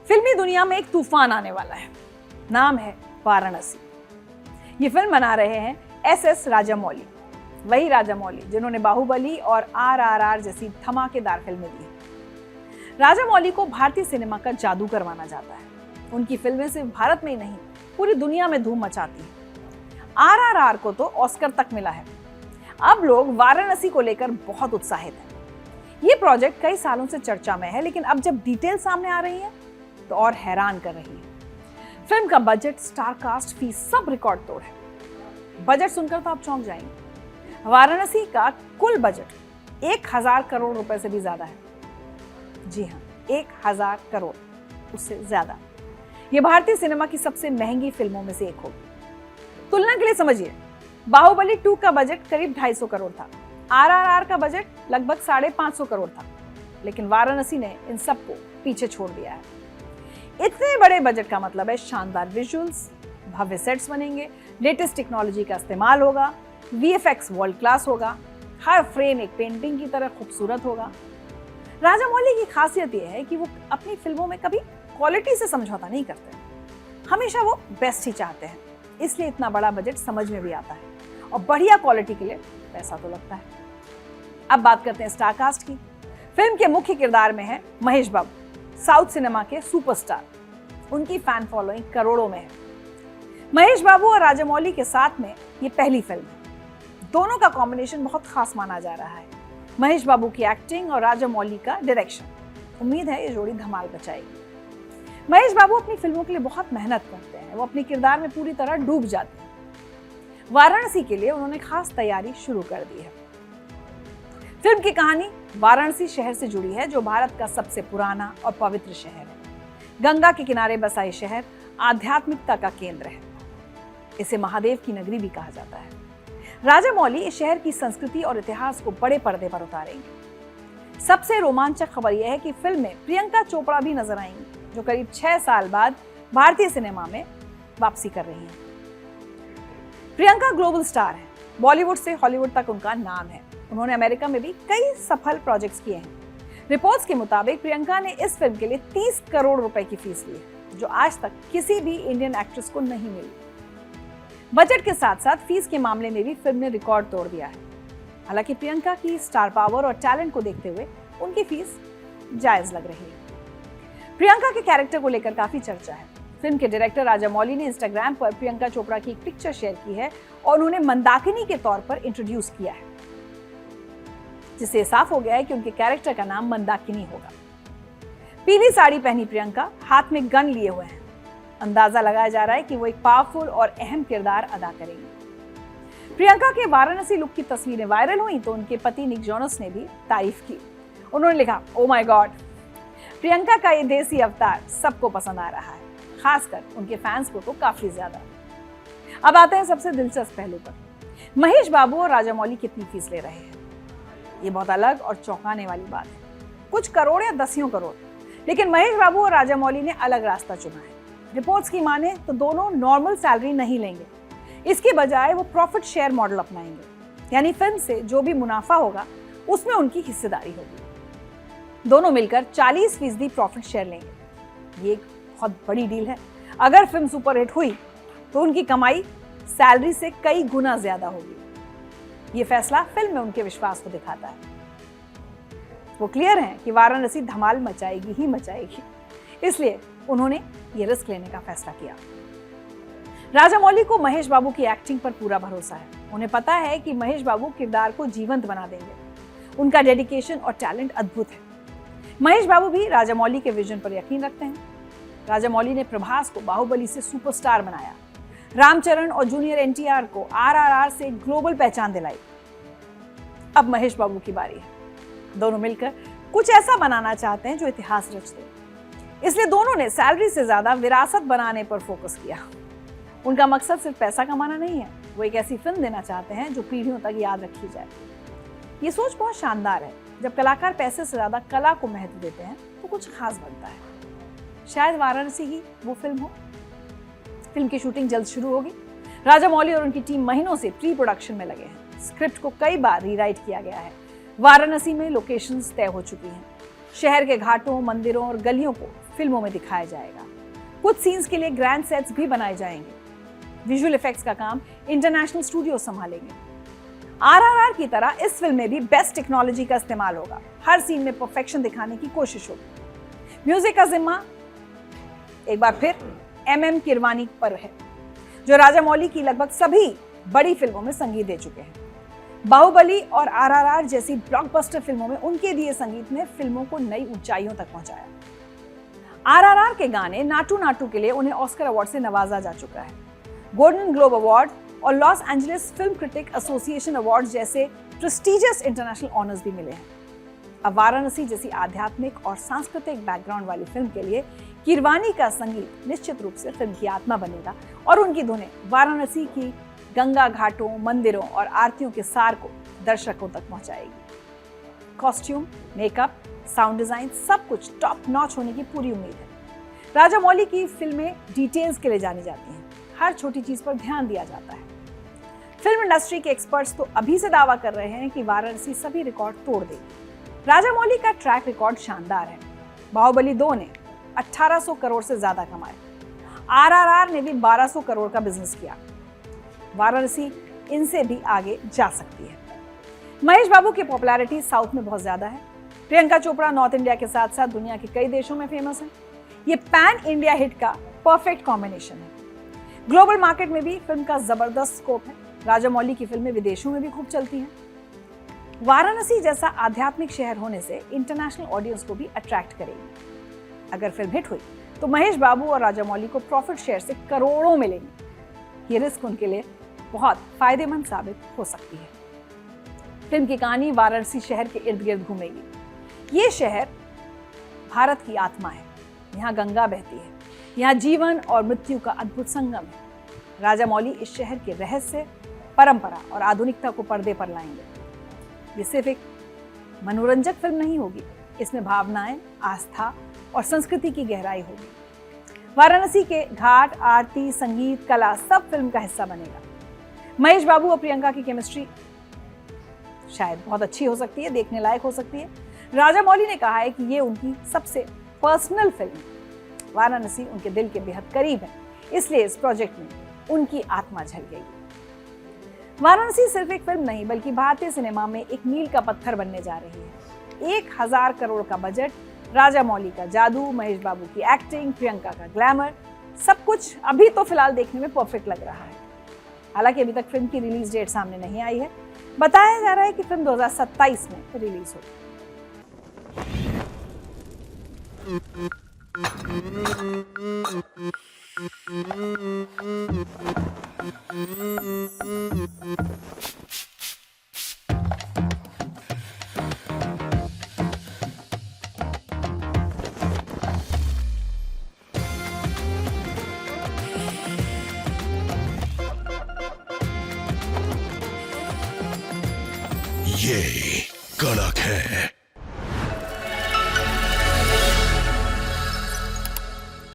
फिल्मी दुनिया में एक तूफान आने वाला है, नाम है वाराणसी। ये फिल्म बना रहे हैं एस राजामौली, वही राजामौली जिन्होंने बाहुबली और RRR जैसी धमाकेदार फिल्में दी। राजामौली को भारतीय सिनेमा का जादू करवाना जाता है। उनकी फिल्में सिर्फ भारत में ही नहीं, पूरी दुनिया में धूम मचाती हैं। RRR को तो ऑस्कर तक मिला है। अब लोग वाराणसी को लेकर बहुत उत्साहित हैं। ये प्रोजेक्ट कई सालों से चर्चा में है, लेकिन अब जब डिटेल सामने आ रही है तो और हैरान कर रही है। फिल्म का बजट, स्टार कास्ट, फीस सब रिकॉर्ड तोड़ है। बजट सुनकर तो आप चौंक जाएंगे। वाराणसी का कुल बजट 1000 करोड़ रुपए से भी ज्यादा है। जी हाँ, 1000 करोड़, उससे ज्यादा। ये भारतीय सिनेमा की सबसे महंगी फिल्मों में से एक होगी। तुलना के लिए समझिए, बाहुबली 2 का बजट करीब 250 करोड़ था। RRR का बजट लगभग 550 करोड़ था, लेकिन वाराणसी ने इन सबको पीछे छोड़ दिया है। इतने बड़े बजट का मतलब है शानदार विजुअल्स, भव्य सेट्स बनेंगे, लेटेस्ट टेक्नोलॉजी का इस्तेमाल होगा, VFX वर्ल्ड क्लास होगा, हर फ्रेम एक पेंटिंग की तरह खूबसूरत होगा। राजामौली की खासियत यह है कि वो अपनी फिल्मों में कभी क्वालिटी से समझौता नहीं करते, हमेशा वो बेस्ट ही चाहते हैं। इसलिए इतना बड़ा बजट समझ में भी आता है और बढ़िया क्वालिटी के लिए पैसा तो लगता है। अब बात करते हैं स्टार कास्ट की। फिल्म के मुख्य किरदार में है महेश बाबू, साउथ सिनेमा के सुपरस्टार। उनकी फैन फॉलोइंग करोड़ों में है। महेश बाबू और राजामौली के साथ में ये पहली फिल्म है। दोनों का कॉम्बिनेशन बहुत खास माना जा रहा है। महेश बाबू की एक्टिंग और राजामौली का डायरेक्शन, उम्मीद है ये जोड़ी धमाल मचाएगी। महेश बाबू अपनी फिल्मों के लिए बहुत मेहनत करते हैं, वो अपने किरदार में पूरी तरह डूब जाते हैं। वाराणसी के लिए उन्होंने खास तैयारी शुरू कर दी है। फिल्म की कहानी वाराणसी शहर से जुड़ी है, जो भारत का सबसे पुराना और पवित्र शहर है। गंगा के किनारे बसा ये शहर आध्यात्मिकता का केंद्र है। इसे महादेव की नगरी भी कहा जाता है। राजामौली इस शहर की संस्कृति और इतिहास को बड़े पर्दे पर उतारेंगे। सबसे रोमांचक खबर यह है कि फिल्म में प्रियंका चोपड़ा भी नजर आएंगी, जो करीब 6 साल बाद भारतीय सिनेमा में वापसी कर रही हैं। प्रियंका ग्लोबल स्टार है। बॉलीवुड से हॉलीवुड तक उनका नाम है। उन्होंने अमेरिका में भी कई सफल प्रोजेक्ट्स किए हैं। रिपोर्ट्स के मुताबिक प्रियंका ने इस फिल्म के लिए 30 करोड़ रुपए की फीस ली है, जो आज तक किसी भी इंडियन एक्ट्रेस को नहीं मिली। बजट के साथ साथ फीस के मामले में भी फिल्म ने रिकॉर्ड तोड़ दिया है। हालांकि प्रियंका की स्टार पावर और टैलेंट को देखते हुए उनकी फीस जायज लग रही है। प्रियंका के कैरेक्टर को लेकर काफी चर्चा है। फिल्म के डायरेक्टर राजामौली ने इंस्टाग्राम पर प्रियंका चोपड़ा की एक पिक्चर शेयर की है और उन्हें मंदाकिनी के तौर पर इंट्रोड्यूस किया है, जिससे साफ हो गया है कि उनके कैरेक्टर का नाम मंदाकिनी होगा। पीली साड़ी पहनी प्रियंका हाथ में गन लिए हुए हैं। अंदाजा लगाया जा रहा है कि वो एक पावरफुल और अहम किरदार अदा करेंगी। प्रियंका के वाराणसी लुक की तस्वीरें वायरल हुई तो उनके पति निक जोनस ने भी तारीफ की। उन्होंने लिखा, ओ माय गॉड, प्रियंका का ये देसी अवतार सबको पसंद आ रहा है, खासकर उनके फैंस को तो काफी ज्यादा। अब आते हैं सबसे दिलचस्प पहलू पर। महेश बाबू और राजामौली कितनी फीस ले रहे हैं? ये बहुत अलग और चौंकाने वाली बात है। कुछ करोड़ या दसियों करोड़, लेकिन महेश बाबू और राजामौली ने अलग रास्ता चुना है। रिपोर्ट्स की माने तो दोनों नॉर्मल सैलरी नहीं लेंगे। इसके बजाय वो प्रॉफिट शेयर मॉडल अपनाएंगे, यानी फिल्म से जो भी मुनाफा होगा उसमें उनकी हिस्सेदारी होगी। दोनों मिलकर 40% प्रॉफिट शेयर लेंगे। ये एक बहुत बड़ी डील है। अगर फिल्म सुपरहिट हुई तो उनकी कमाई सैलरी से कई गुना ज्यादा होगी। ये फैसला फिल्म में उनके विश्वास को दिखाता है। वो क्लियर हैं कि वाराणसी धमाल मचाएगी ही मचाएगी, इसलिए उन्होंने ये रिस्क लेने का फैसला किया। राजामौली को महेश बाबू की एक्टिंग पर पूरा भरोसा है। उन्हें पता है कि महेश बाबू किरदार को जीवंत बना देंगे। उनका डेडिकेशन और टैलेंट अद्भुत है। महेश बाबू भी राजामौली के विजन पर यकीन रखते हैं। राजामौली ने प्रभास को बाहुबली से सुपरस्टार बनाया, रामचरण और जूनियर NTR को RRR से ग्लोबल पहचान दिलाई। अब महेश बाबू की बारी है। दोनों मिलकर कुछ ऐसा बनाना चाहते हैं जो इतिहास रच दे। इसलिए दोनों ने सैलरी से ज्यादा विरासत बनाने पर फोकस किया। उनका मकसद सिर्फ पैसा कमाना नहीं है, वो एक ऐसी फिल्म देना चाहते हैं जो पीढ़ियों तक याद रखी जाए। ये सोच बहुत शानदार है। जब कलाकार पैसे से ज्यादा कला को महत्व देते हैं तो कुछ खास बनता है। शायद वाराणसी ही वो फिल्म हो। फिल्म की शूटिंग जल्द शुरू होगी। राजामौली और उनकी टीम महीनों से प्री प्रोडक्शन में लगे हैं। स्क्रिप्ट को कई बार रीराइट किया गया है। वाराणसी में लोकेशंस तय हो चुकी हैं। शहर के घाटों, मंदिरों और गलियों को फिल्मों में दिखाया जाएगा। कुछ सीन्स के लिए ग्रैंड सेट्स भी बनाए जाएंगे। विजुअल इफेक्ट्स का काम इंटरनेशनल स्टूडियो संभालेंगे। आरआरआर की तरह इस फिल्म में भी बेस्ट टेक्नोलॉजी का इस्तेमाल होगा। हर सीन में परफेक्शन दिखाने की कोशिश होगी। म्यूजिक का जिम्मा एक बार फिर MM कीरवानी पर है, जो राजामौली की लगभग सभी बड़ी फिल्मों में संगीत दे चुके हैं। बाहुबली और RRR जैसी ब्लॉकबस्टर फिल्मों में उनके दिए संगीत ने फिल्मों को नई ऊंचाइयों तक पहुंचाया। RRR के गाने नाटू नाटू के लिए उन्हें ऑस्कर अवार्ड से नवाजा जा चुका है। गोल्डन ग्लोब अवार्ड और Los Angeles film critic association award जैसे प्रेस्टिजियस इंटरनेशनल ऑनर्स भी मिले हैं। अब वाराणसी जैसी आध्यात्मिक और सांस्कृतिक बैकग्राउंड वाली फिल्म के लिए कीरवानी का संगीत निश्चित रूप से फिल्म की आत्मा बनेगा और उनकी धुनें वाराणसी की गंगा घाटों, मंदिरों और आरतियों के सार को दर्शकों तक पहुंचाएगी। कॉस्ट्यूम, मेकअप, साउंड डिजाइन सब कुछ टॉप नॉच होने की पूरी उम्मीद है। राजामौली की फिल्में डिटेल्स के लिए जानी जाती हैं। हर छोटी चीज पर ध्यान दिया जाता है। फिल्म इंडस्ट्री के एक्सपर्ट्स तो अभी से दावा कर रहे हैं कि वाराणसी सभी रिकॉर्ड तोड़ देगी। राजामौली का ट्रैक रिकॉर्ड शानदार है। बाहुबली 2 ने 1800 करोड़ से ज्यादा कमाए। RRR ने भी 1200 करोड़ का बिजनेस किया। वाराणसी इनसे भी आगे जा सकती है। महेश बाबू की पॉपुलैरिटी साउथ में बहुत ज्यादा है। प्रियंका चोपड़ा नॉर्थ इंडिया के साथ साथ दुनिया के कई देशों में फेमस है। ये पैन इंडिया हिट का परफेक्ट कॉम्बिनेशन है। ग्लोबल मार्केट में भी फिल्म का जबरदस्त स्कोप है। राजामौली की फिल्में विदेशों में भी खूब चलती हैं। वाराणसी जैसा आध्यात्मिक शहर होने से इंटरनेशनल ऑडियंस को भी अट्रैक्ट करेगी। अगर फिल्म हिट हुई तो महेश बाबू और राजामौली को प्रॉफिट शेयर से करोड़ों मिलेंगे। ये रिस्क उनके लिए बहुत फायदेमंद साबित हो सकती है। फिल्म की कहानी वाराणसी शहर के इर्द गिर्द घूमेगी। ये शहर भारत की आत्मा है। यहाँ गंगा बहती है। यहाँ जीवन और मृत्यु का अद्भुत संगम है। राजामौली इस शहर के रहस्य, परंपरा और आधुनिकता को पर्दे पर लाएंगे। ये सिर्फ एक मनोरंजक फिल्म नहीं होगी, इसमें भावनाएं, आस्था और संस्कृति की गहराई होगी। वाराणसी के घाट, आरती, संगीत, कला सब फिल्म का हिस्सा बनेगा। महेश बाबू और प्रियंका की केमिस्ट्री शायद बहुत अच्छी हो सकती है, देखने लायक हो सकती है। राजामौली ने कहा है कि ये उनकी सबसे पर्सनल फिल्म है। वाराणसी उनके दिल के बेहद करीब है, इसलिए इस प्रोजेक्ट में उनकी आत्मा झलकेगी। वाराणसी सिर्फ एक फिल्म नहीं बल्कि भारतीय सिनेमा में एक मील का पत्थर बनने जा रही है। 1000 करोड़ का बजट, राजामौली का जादू, महेश बाबू की एक्टिंग, प्रियंका का ग्लैमर, सब कुछ अभी तो फिलहाल देखने में परफेक्ट लग रहा है। हालांकि अभी तक फिल्म की रिलीज डेट सामने नहीं आई है। बताया जा रहा है कि फिल्म 2027 में रिलीज होगी। ये कड़क है।